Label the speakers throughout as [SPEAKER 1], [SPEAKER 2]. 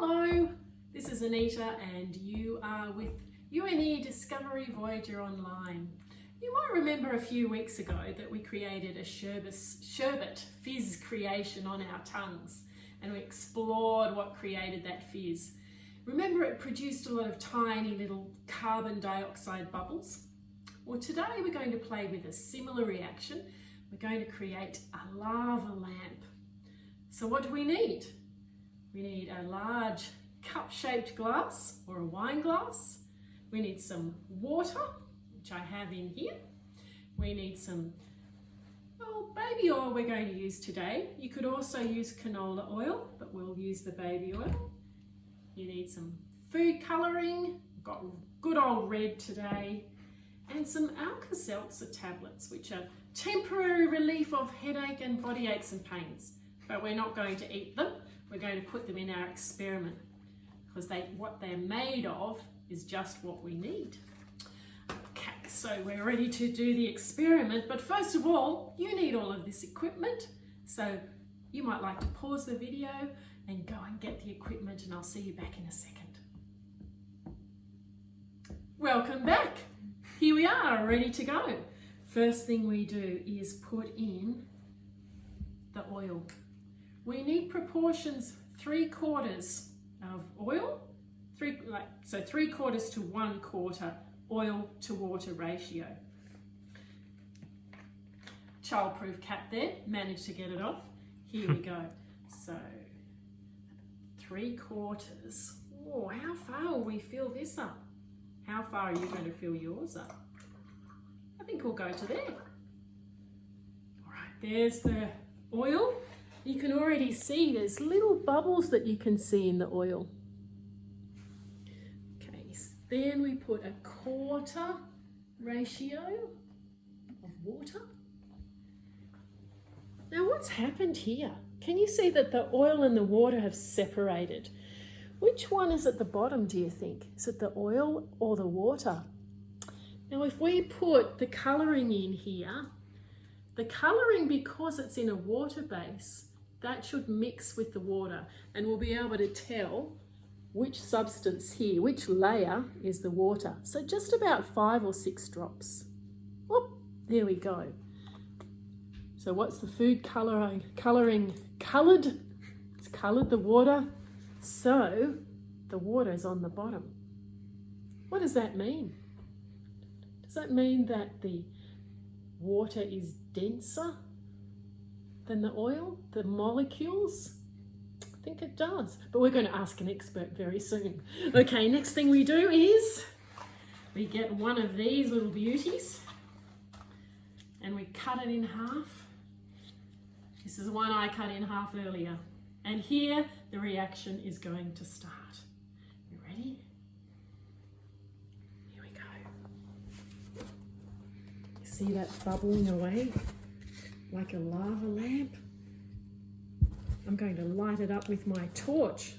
[SPEAKER 1] Hello, this is Anita and you are with UNE Discovery Voyager Online. You might remember a few weeks ago that we created a sherbet fizz creation on our tongues and we explored what created that fizz. Remember, it produced a lot of tiny little carbon dioxide bubbles? Well, today we're going to play with a similar reaction. We're going to create a lava lamp. So what do we need? We need a large cup-shaped glass or a wine glass. We need some water, which I have in here. We need some baby oil we're going to use today. You could also use canola oil, but we'll use the baby oil. You need some food colouring. We've got good old red today. And some Alka-Seltzer tablets, which are temporary relief of headache and body aches and pains. But we're not going to eat them. We're going to put them in our experiment because what they're made of is just what we need. Okay, so we're ready to do the experiment, but first of all, you need all of this equipment. So you might like to pause the video and go and get the equipment, and I'll see you back in a second. Welcome back. Here we are, ready to go. First thing we do is put in the oil. We need proportions 3/4 of oil, 3/4 to 1/4 oil to water ratio. Childproof cap there, managed to get it off. Here we go. So 3/4. Oh, how far will we fill this up? How far are you going to fill yours up? I think we'll go to there. All right, there's the oil. You can already see there's little bubbles that you can see in the oil. Okay, then we put a 1/4 ratio of water. Now what's happened here? Can you see that the oil and the water have separated? Which one is at the bottom, do you think? Is it the oil or the water? Now if we put the colouring in here, the colouring, because it's in a water base, that should mix with the water and we'll be able to tell which substance here, which layer is the water. So just about 5 or 6 drops. Oh, there we go. So what's the food colouring coloured? It's coloured the water. So the water is on the bottom. What does that mean? Does that mean that the water is denser than the oil, the molecules? I think it does, but we're going to ask an expert very soon. Okay, next thing we do is we get one of these little beauties and we cut it in half. This is the one I cut in half earlier. And here the reaction is going to start. You ready? Here we go. You see that bubbling away like a lava lamp? I'm going to light it up with my torch.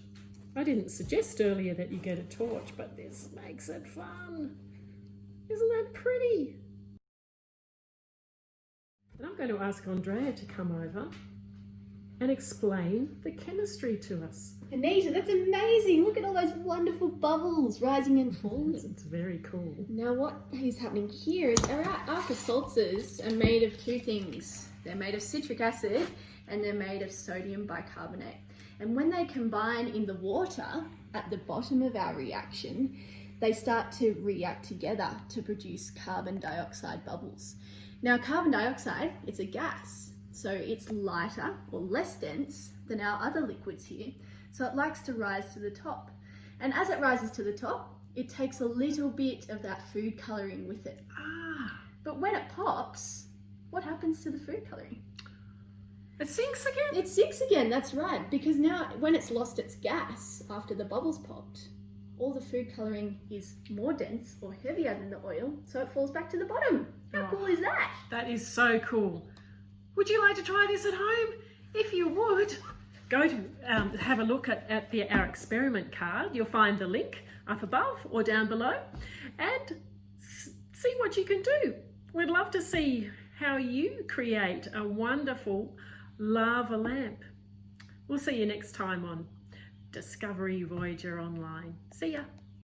[SPEAKER 1] I didn't suggest earlier that you get a torch, but this makes it fun. Isn't that pretty? And I'm going to ask Andrea to come over and explain the chemistry to us.
[SPEAKER 2] Anita, that's amazing. Look at all those wonderful bubbles rising and falling.
[SPEAKER 1] It's very cool.
[SPEAKER 2] Now what is happening here is our Alka-Seltzers are made of 2 things. They're made of citric acid and they're made of sodium bicarbonate. And when they combine in the water at the bottom of our reaction, they start to react together to produce carbon dioxide bubbles. Now carbon dioxide, it's a gas. So it's lighter or less dense than our other liquids here. So it likes to rise to the top. And as it rises to the top, it takes a little bit of that food colouring with it. But when it pops, what happens to the food colouring?
[SPEAKER 1] It sinks again?
[SPEAKER 2] It sinks again, that's right. Because now when it's lost its gas after the bubbles popped, all the food colouring is more dense or heavier than the oil, so it falls back to the bottom. How cool is that?
[SPEAKER 1] That is so cool. Would you like to try this at home? If you would, go to have a look at our experiment card. You'll find the link up above or down below and see what you can do. We'd love to see how you create a wonderful lava lamp. We'll see you next time on Discovery Voyager Online. See ya.